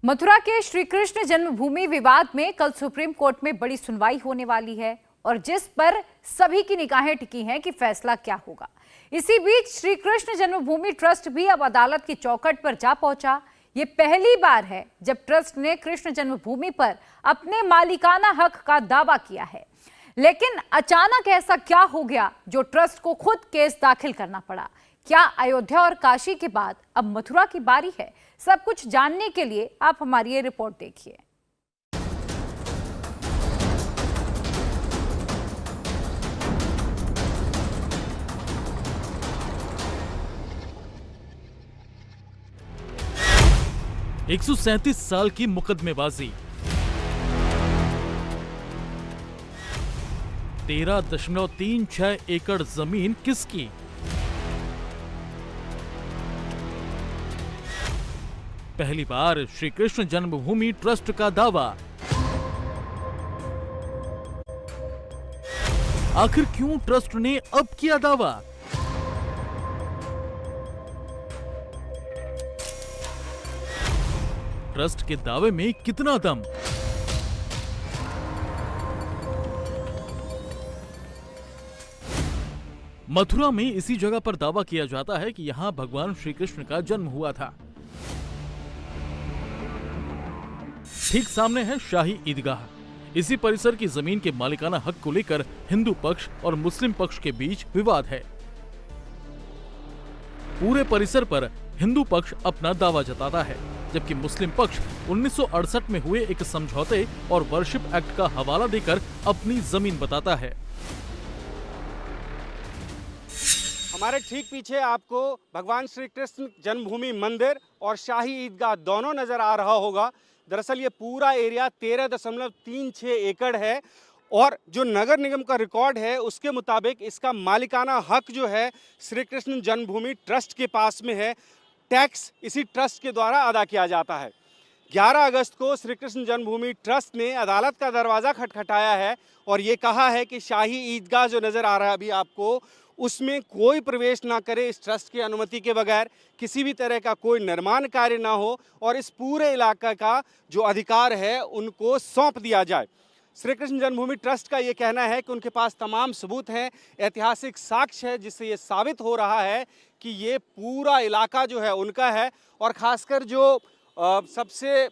मथुरा के श्री कृष्ण जन्मभूमि विवाद में कल सुप्रीम कोर्ट में बड़ी सुनवाई होने वाली है और जिस पर सभी की निगाहें टिकी हैं कि फैसला क्या होगा। इसी बीच श्री कृष्ण जन्मभूमि ट्रस्ट भी अब अदालत की चौखट पर जा पहुंचा। ये पहली बार है जब ट्रस्ट ने कृष्ण जन्मभूमि पर अपने मालिकाना हक का दावा किया है, लेकिन अचानक ऐसा क्या हो गया जो ट्रस्ट को खुद केस दाखिल करना पड़ा। क्या अयोध्या और काशी के बाद अब मथुरा की बारी है? सब कुछ जानने के लिए आप हमारी ये रिपोर्ट देखिए। एक 137 साल की मुकदमेबाजी, 13.36 एकड़ जमीन किसकी? पहली बार श्री कृष्ण जन्मभूमि ट्रस्ट का दावा। आखिर क्यों ट्रस्ट ने अब किया दावा? ट्रस्ट के दावे में कितना दम? मथुरा में इसी जगह पर दावा किया जाता है कि यहां भगवान श्री कृष्ण का जन्म हुआ था। ठीक सामने है शाही ईदगाह। इसी परिसर की जमीन के मालिकाना हक को लेकर हिंदू पक्ष और मुस्लिम पक्ष के बीच विवाद है। पूरे परिसर पर हिंदू पक्ष अपना दावा जताता है, जबकि मुस्लिम पक्ष 1968 में हुए एक समझौते और वर्शिप एक्ट का हवाला देकर अपनी जमीन बताता है। हमारे ठीक पीछे आपको भगवान श्री कृष्ण जन्मभूमि मंदिर और शाही ईदगाह दोनों नजर आ रहा होगा। दरअसल ये पूरा एरिया 13.36 एकड़ है और जो नगर निगम का रिकॉर्ड है उसके मुताबिक इसका मालिकाना हक जो है श्री कृष्ण जन्मभूमि ट्रस्ट के पास में है। टैक्स इसी ट्रस्ट के द्वारा अदा किया जाता है। 11 अगस्त को श्री कृष्ण जन्मभूमि ट्रस्ट ने अदालत का दरवाज़ा खटखटाया है और ये कहा है कि शाही ईदगाह जो नज़र आ रहा है अभी आपको, उसमें कोई प्रवेश ना करे इस ट्रस्ट की अनुमति के बगैर, किसी भी तरह का कोई निर्माण कार्य ना हो और इस पूरे इलाके का जो अधिकार है उनको सौंप दिया जाए। श्री कृष्ण जन्मभूमि ट्रस्ट का ये कहना है कि उनके पास तमाम सबूत हैं, ऐतिहासिक साक्ष्य है जिससे ये साबित हो रहा है कि ये पूरा इलाका जो है उनका है। और ख़ासकर जो सबसे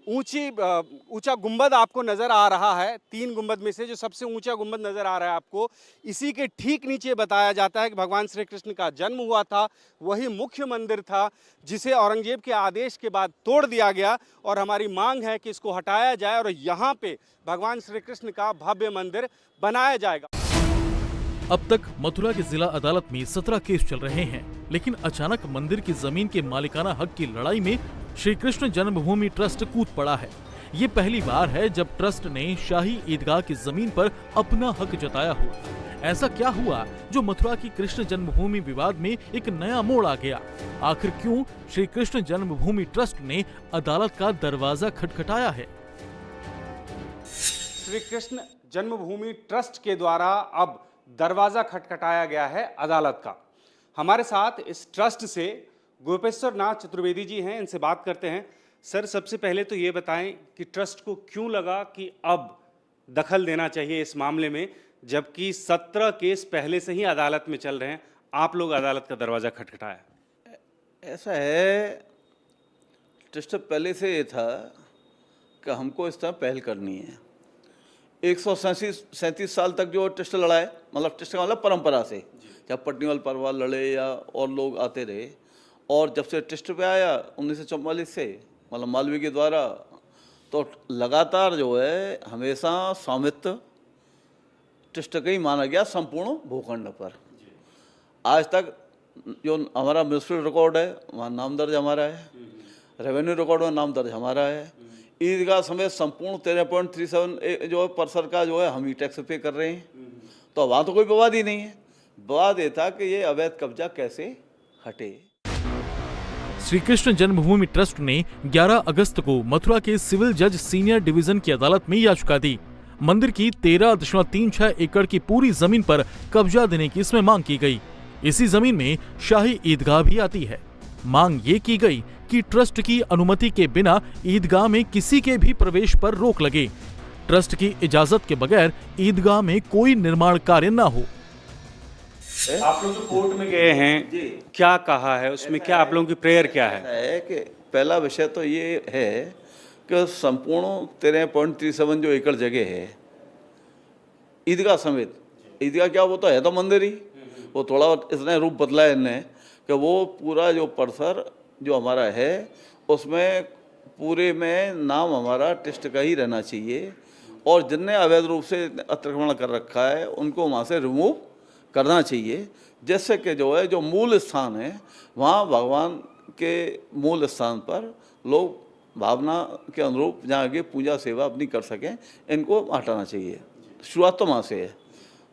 ऊंचा गुंबद आपको नज़र आ रहा है, 3 गुंबद में से जो सबसे ऊंचा गुंबद नज़र आ रहा है आपको, इसी के ठीक नीचे बताया जाता है कि भगवान श्री कृष्ण का जन्म हुआ था। वही मुख्य मंदिर था जिसे औरंगजेब के आदेश के बाद तोड़ दिया गया और हमारी मांग है कि इसको हटाया जाए और यहाँ पे भगवान श्री कृष्ण का भव्य मंदिर बनाया जाएगा। अब तक मथुरा की जिला अदालत में 17 केस चल रहे हैं, लेकिन अचानक मंदिर की जमीन के मालिकाना हक की लड़ाई में श्री कृष्ण जन्मभूमि ट्रस्ट कूद पड़ा है। ये पहली बार है जब ट्रस्ट ने शाही ईदगाह की जमीन पर अपना हक जताया हो। ऐसा क्या हुआ जो मथुरा की कृष्ण जन्मभूमि विवाद में एक नया मोड़ आ गया? आखिर क्यों श्री कृष्ण जन्मभूमि ट्रस्ट ने अदालत का दरवाजा खटखटाया है? श्री कृष्ण जन्मभूमि ट्रस्ट के द्वारा अब दरवाजा खटखटाया गया है अदालत का। हमारे साथ इस ट्रस्ट से गोपेश्वर नाथ चतुर्वेदी जी हैं, इनसे बात करते हैं। सर, सबसे पहले तो ये बताएं कि ट्रस्ट को क्यों लगा कि अब दखल देना चाहिए इस मामले में, जबकि 17 केस पहले से ही अदालत में चल रहे हैं, आप लोग अदालत का दरवाज़ा खटखटाया? ऐसा है, ट्रस्ट पहले से ये था कि हमको इस तरह पहल करनी है। 137 साल तक जो ट्रस्ट लड़ा है, मतलब ट्रस्ट का मतलब परंपरा से, जब पटनीवाल परवार लड़े या और लोग आते रहे, और जब से ट्रस्ट पे आया 1944 से, मतलब मालवीय के द्वारा, तो लगातार जो है हमेशा स्वामित्व ट्रस्ट का ही माना गया संपूर्ण भूखंड पर। आज तक जो हमारा म्यूनिसिपल रिकॉर्ड है वहाँ नाम दर्ज हमारा है, रेवेन्यू रिकॉर्ड में नाम दर्ज हमारा है, ईदगाह समेत संपूर्ण 13.37 जो परिसर का जो है हम ही टैक्स पे कर रहे हैं। तो वहाँ तो कोई विवाद ही नहीं है। विवाद ये था कि ये अवैध कब्जा कैसे हटे। श्री कृष्ण जन्मभूमि ट्रस्ट ने 11 अगस्त को मथुरा के सिविल जज सीनियर डिवीजन की अदालत में याचिका दी। मंदिर की 13.36 एकड़ की पूरी जमीन पर कब्जा देने की इसमें मांग की गई। इसी जमीन में शाही ईदगाह भी आती है। मांग ये की गई कि ट्रस्ट की अनुमति के बिना ईदगाह में किसी के भी प्रवेश पर रोक लगे। ट्रस्ट की इजाजत के बगैर ईदगाह में कोई निर्माण कार्य न हो। आप लोग जो कोर्ट में गए हैं, क्या कहा है उसमें, क्या आप लोगों की प्रेयर क्या है? कि पहला विषय तो ये है कि संपूर्ण 13.37 जो एकड़ जगह है ईदगाह समेत, ईदगाह क्या वो तो है तो मंदिर ही, वो थोड़ा इसने रूप बदला है इनने कि वो पूरा जो परिसर जो हमारा है उसमें पूरे में नाम हमारा ट्रस्ट का ही रहना चाहिए, और जिनने अवैध रूप से अतिक्रमण कर रखा है उनको वहाँ से रिमूव करना चाहिए, जैसे कि जो है जो मूल स्थान है वहाँ भगवान के मूल स्थान पर लोग भावना के अनुरूप जहाँ आगे पूजा सेवा अपनी कर सकें, इनको हटाना चाहिए। शुरुआत तो वहाँ से है।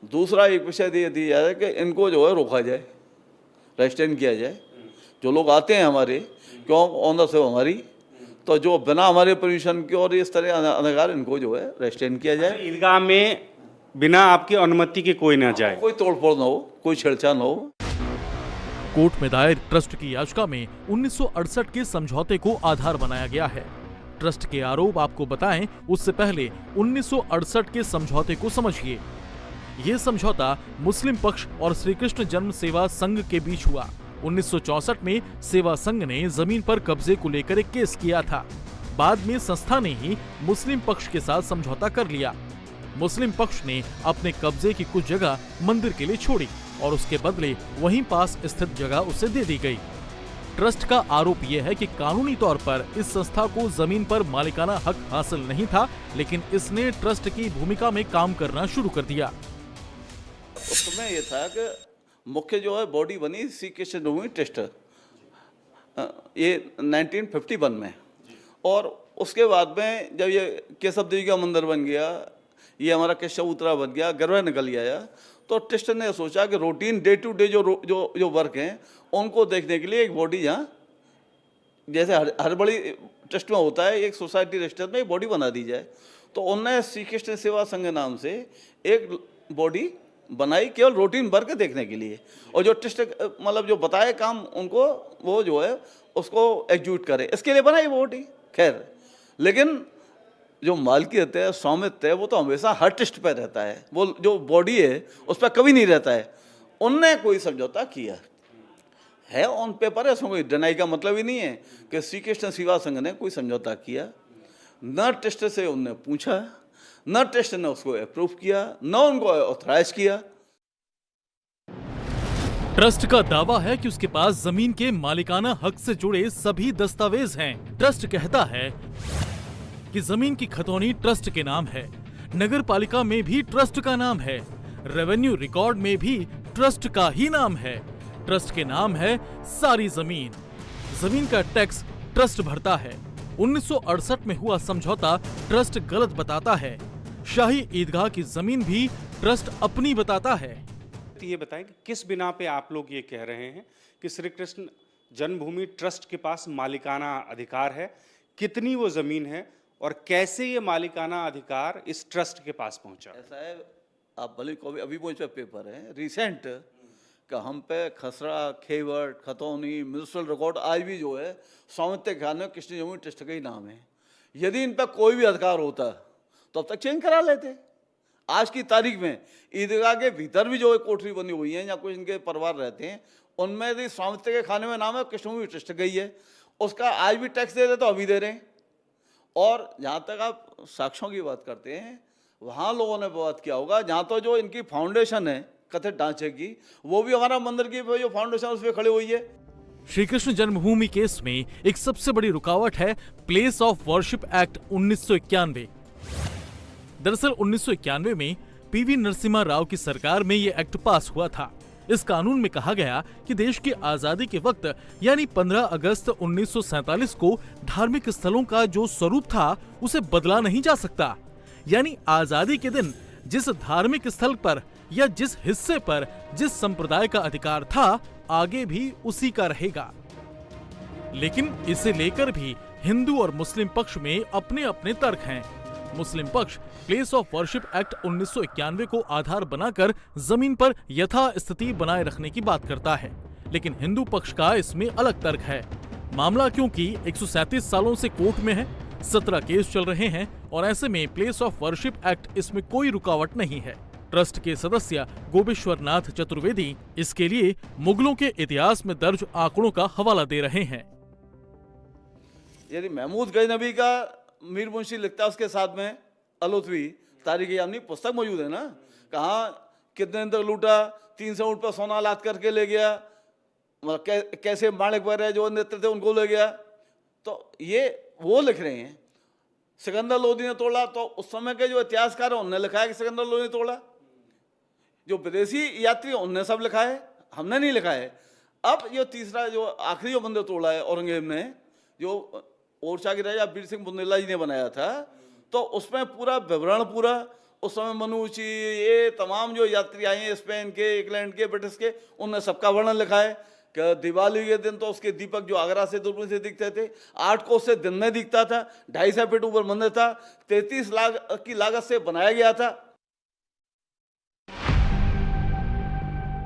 दूसरा एक विषय दिया जा रहा है कि इनको जो है रोका जाए, रेस्ट्रेन किया जाए। जो लोग आते हैं हमारे, क्यों ऑनर से हमारी, तो जो बिना हमारे परमिशन के और इस तरह अनगार इनको जो है रेस्ट्रेन किया जाए। ईदगाह में बिना आपकी अनुमति के कोई ना जाए, कोई तोड़फोड़ ना हो, कोई छेड़छाड़ ना हो। कोर्ट में दायर ट्रस्ट की याचिका में 1968 के समझौते को आधार बनाया गया है। ट्रस्ट के आरोप आपको बताएं उससे पहले 1968 के समझौते को समझिए। ये समझौता मुस्लिम पक्ष और श्री कृष्ण जन्म सेवा संघ के बीच हुआ। 1964 में सेवा संघ ने जमीन पर कब्जे को लेकर एक केस किया था। बाद में संस्था ने ही मुस्लिम पक्ष के साथ समझौता कर लिया। मुस्लिम पक्ष ने अपने कब्जे की कुछ जगह मंदिर के लिए छोड़ी और उसके बदले वहीं पास स्थित जगह उसे दे दी गई। ट्रस्ट का आरोप यह है कि कानूनी तौर पर इस संस्था को जमीन पर मालिकाना हक हासिल नहीं था, लेकिन इसने ट्रस्ट की भूमिका में काम करना शुरू कर दिया। उस समय ये था कि मुख्य जो है बॉडी बनी श्री कृष्ण जन्मभूमि ट्रस्ट, ये 1951 में, और उसके बाद में जब ये केशव देवी का मंदिर बन गया, ये हमारा केशवूतरा बन गया, गर्भ निकल गया, तो ट्रस्ट ने सोचा कि रूटीन डे टू डे जो वर्क हैं उनको देखने के लिए एक बॉडी, यहाँ जैसे हर बड़ी ट्रस्ट में होता है एक सोसाइटी रजिस्टर में एक बॉडी बना दी जाए। तो उन्होंने श्री कृष्ण सेवा संघ नाम से एक बॉडी बनाई केवल रूटीन वर्क देखने के लिए, और जो ट्रस्ट मतलब जो बताए काम उनको वो जो है उसको एग्जीक्यूट करे, इसके लिए बनाई बॉडी। खैर, लेकिन जो मालकियत है, स्वामित्व है, वो तो हमेशा हर ट्रस्ट पर रहता है, वो जो बॉडी है उस पर कभी नहीं रहता है। उनने कोई समझौता किया है ऑन पेपर है, उसमें कोई डिनाई का मतलब ही नहीं है कि श्री कृष्ण सेवा संघ ने कोई समझौता किया। न ट्रस्ट से उनने पूछा, न ट्रस्ट ने उसको अप्रूव किया, न उनको ऑथराइज किया। ट्रस्ट का दावा है कि उसके पास जमीन के मालिकाना हक से जुड़े सभी दस्तावेज हैं। ट्रस्ट कहता है कि जमीन की खतौनी ट्रस्ट के नाम है, नगर पालिका में भी ट्रस्ट का नाम है, रेवेन्यू रिकॉर्ड में भी ट्रस्ट का ही नाम है, ट्रस्ट के नाम है सारी जमीन। जमीन का टैक्स ट्रस्ट भरता है। 1968 में हुआ समझौता ट्रस्ट गलत बताता है। शाही ईदगाह की जमीन भी ट्रस्ट अपनी बताता है। ये बताएं कि किस बिना पे आप लोग ये कह रहे हैं कि श्री कृष्ण जन्मभूमि ट्रस्ट के पास मालिकाना अधिकार है, कितनी वो जमीन है और कैसे ये मालिकाना अधिकार इस ट्रस्ट के पास पहुंचा? ऐसा है, आप भले को अभी मुझ पे पेपर है रिसेंट का हम पे खसरा, खेवट, खतौनी, म्यूनिसिपल रिकॉर्ड आज भी जो है स्वामित्व के ख्याल में कृष्ण जन्मभूमि ट्रस्ट का ही नाम है। यदि इन पर कोई भी अधिकार होता तो अब तक चेंज करा लेते। आज की तारीख में ईदगाह के भीतर भी जो कोठरी बनी हुई है या कुछ इनके परिवार रहते हैं, उनमें यदि स्वामित्व के खाने में नाम है कृष्ण जन्मभूमि ट्रस्ट गई है, उसका आज भी टैक्स दे रहे तो अभी दे रहे हैं। और जहाँ तक आप साक्ष्यों की बात करते हैं, वहाँ लोगों ने बात किया होगा जहाँ तो जो इनकी फाउंडेशन है कथित ढांचे की, वो भी हमारा मंदिर की जो फाउंडेशन उस पर खड़ी हुई है। श्री कृष्ण जन्मभूमि केस में एक सबसे बड़ी रुकावट है प्लेस ऑफ वर्शिप एक्ट 1991। दरअसल 1991 में पीवी नरसिम्हा राव की सरकार में ये एक्ट पास हुआ था। इस कानून में कहा गया कि देश की आजादी के वक्त यानी 15 अगस्त 1947 को धार्मिक स्थलों का जो स्वरूप था उसे बदला नहीं जा सकता। यानी आजादी के दिन जिस धार्मिक स्थल पर या जिस हिस्से पर जिस संप्रदाय का अधिकार था, आगे भी उसी का रहेगा। लेकिन इसे लेकर भी हिंदू और मुस्लिम पक्ष में अपने अपने तर्क हैं। मुस्लिम पक्ष प्लेस ऑफ वर्शिप एक्ट 1991 को आधार बनाकर जमीन पर यथा स्थिति बनाए रखने की बात करता है, लेकिन हिंदू पक्ष का इसमें अलग तर्क है। मामला क्योंकि 137 सालों से कोर्ट में है, 17 केस चल रहे हैं और ऐसे में प्लेस ऑफ वर्शिप एक्ट इसमें कोई रुकावट नहीं है। ट्रस्ट के सदस्य गोपेश्वर नाथ चतुर्वेदी इसके लिए मुगलों के इतिहास में दर्ज आंकड़ों का हवाला दे रहे हैं। यदि महमूद गजनबी का मीर मुंशी लिखता है, उसके साथ में अलुत्वी तारीख यानी पुस्तक मौजूद है ना, कहाँ कितने दिन तक लूटा, 300 ऊँट पर सोना लाद करके ले गया, मतलब कैसे माणिक वगैरह जो नेत्र थे उनको ले गया, तो ये वो लिख रहे हैं। सिकंदर लोदी ने तोड़ा, तो उस समय के जो इतिहासकार हैं उन्होंने लिखा है कि सिकंदर लोदी ने तोड़ा, जो विदेशी यात्री उनने सब लिखा है, हमने नहीं लिखा है। अब ये तीसरा जो आखिरी जो मंदिर तोड़ा है औरंगजेब ने, जो ओरछा के राजा वीर सिंह बुंदेला जी ने बनाया था, तो उसमें पूरा विवरण पूरा उस समय मनुची ये तमाम जो यात्री आए हैं स्पेन के, इंग्लैंड के, ब्रिटिश के, उनने सबका वर्णन लिखा है कि दिवाली के दिन तो उसके दीपक जो आगरा से दूरबीन से दिखते थे, 8 कोस से दिन में दिखता था, 250 फीट ऊपर मंदिर था, 33 लाख की लागत से बनाया गया था।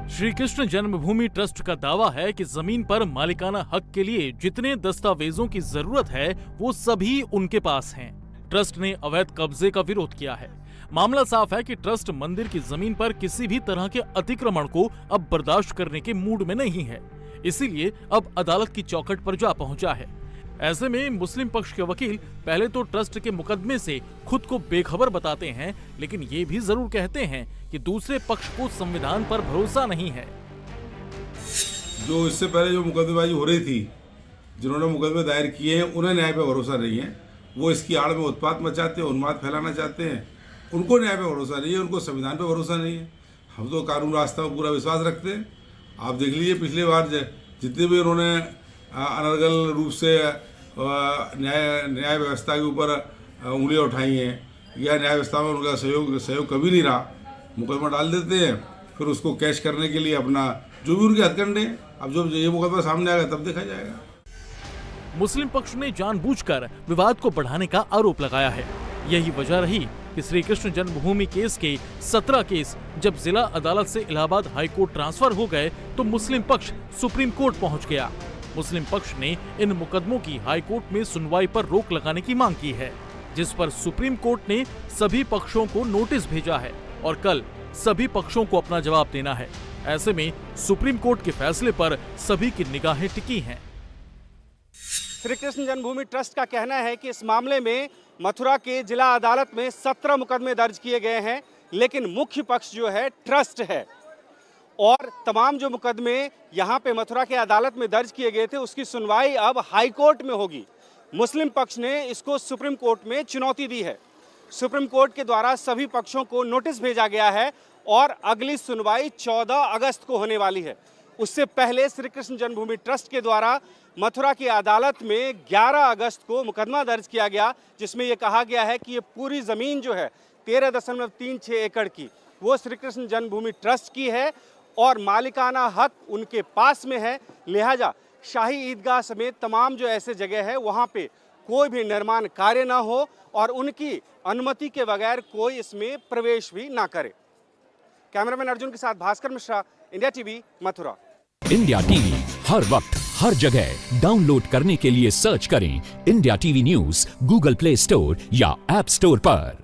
श्री कृष्ण जन्मभूमि ट्रस्ट का दावा है कि जमीन पर मालिकाना हक के लिए जितने दस्तावेजों की जरूरत है वो सभी उनके पास हैं। ट्रस्ट ने अवैध कब्जे का विरोध किया है। मामला साफ है कि ट्रस्ट मंदिर की जमीन पर किसी भी तरह के अतिक्रमण को अब बर्दाश्त करने के मूड में नहीं है, इसीलिए अब अदालत की चौखट पर जा पहुंचा है। ऐसे में मुस्लिम पक्ष के वकील पहले तो ट्रस्ट के मुकदमे से खुद को बेखबर बताते हैं, लेकिन ये भी जरूर कहते हैं कि दूसरे पक्ष को संविधान पर भरोसा नहीं है। जो इससे पहले जो मुकदमेबाजी हो रही थी, जिन्होंने मुकदमे दायर किए हैं, उन्हें न्याय पे भरोसा नहीं है। वो इसकी आड़ में उत्पात मचाते हैं, उन्माद फैलाना चाहते हैं, उनको न्याय पे भरोसा नहीं है, उनको संविधान पे भरोसा नहीं है। हम तो कानून रास्ता में पूरा विश्वास रखते हैं। आप देख लीजिए पिछली बार जितने भी उन्होंने अनर्गल रूप से न्याय व्यवस्था के ऊपर उंगलियां उठाई हैं या न्याय व्यवस्था में उनका सहयोग कभी नहीं रहा, मुकदमा डाल देते हैं, फिर उसको कैश करने के लिए अपना जो भी उनके हथकंडे हैं। अब जब ये मुकदमा सामने आएगा तब देखा जाएगा। मुस्लिम पक्ष ने जानबूझकर विवाद को बढ़ाने का आरोप लगाया है। यही वजह रही कि श्री कृष्ण जन्मभूमि केस के 17 केस जब जिला अदालत से इलाहाबाद हाईकोर्ट ट्रांसफर हो गए तो मुस्लिम पक्ष सुप्रीम कोर्ट पहुंच गया। मुस्लिम पक्ष ने इन मुकदमों की हाईकोर्ट में सुनवाई पर रोक लगाने की मांग की है, जिस पर सुप्रीम कोर्ट ने सभी पक्षों को नोटिस भेजा है और कल सभी पक्षों को अपना जवाब देना है। ऐसे में सुप्रीम कोर्ट के फैसले पर सभी की निगाहें टिकी हैं। श्री कृष्ण जन्मभूमि ट्रस्ट का कहना है कि इस मामले में मथुरा के जिला अदालत में 17 मुकदमे दर्ज किए गए हैं, लेकिन मुख्य पक्ष जो है ट्रस्ट है और तमाम जो मुकदमे यहाँ पे मथुरा के अदालत में दर्ज किए गए थे उसकी सुनवाई अब हाई कोर्ट में होगी। मुस्लिम पक्ष ने इसको सुप्रीम कोर्ट में चुनौती दी है। सुप्रीम कोर्ट के द्वारा सभी पक्षों को नोटिस भेजा गया है और अगली सुनवाई 14 अगस्त को होने वाली है। उससे पहले श्री कृष्ण जन्मभूमि ट्रस्ट के द्वारा मथुरा की अदालत में 11 अगस्त को मुकदमा दर्ज किया गया, जिसमें यह कहा गया है कि ये पूरी ज़मीन जो है 13.36 एकड़ की वो श्री कृष्ण जन्मभूमि ट्रस्ट की है और मालिकाना हक उनके पास में है। लिहाजा शाही ईदगाह समेत तमाम जो ऐसे जगह है वहाँ पे कोई भी निर्माण कार्य ना हो और उनकी अनुमति के बगैर कोई इसमें प्रवेश भी ना करे। कैमरामैन अर्जुन के साथ Bhaskar Mishra, India TV, Mathura. India TV हर वक्त हर जगह डाउनलोड करने के लिए सर्च करें India TV news Google Play store या ऐप स्टोर पर।